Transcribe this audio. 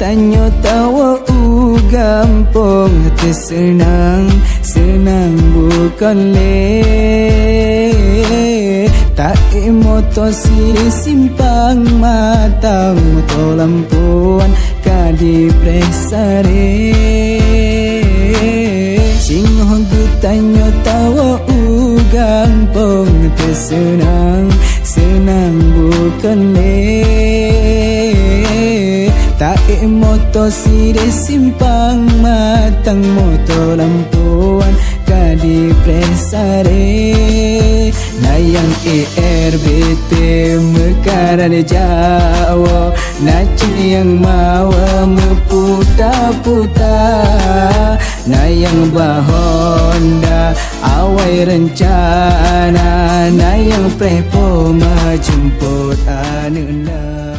tanya tawa gampang, hati senang, senang bukan le. Tak moto siri simpang matang, moto lampuan kadi presare. Sing hogu tanya tawa gampang, hati senang, senang bukan le. Tak moto siri simpang matang, moto lampuan kadi presare. Nayang ERBT mekara de Jawa, nacing yang mawa meputa-puta. Nayang bahonda awai rencana, nayang prepo majemput anuna.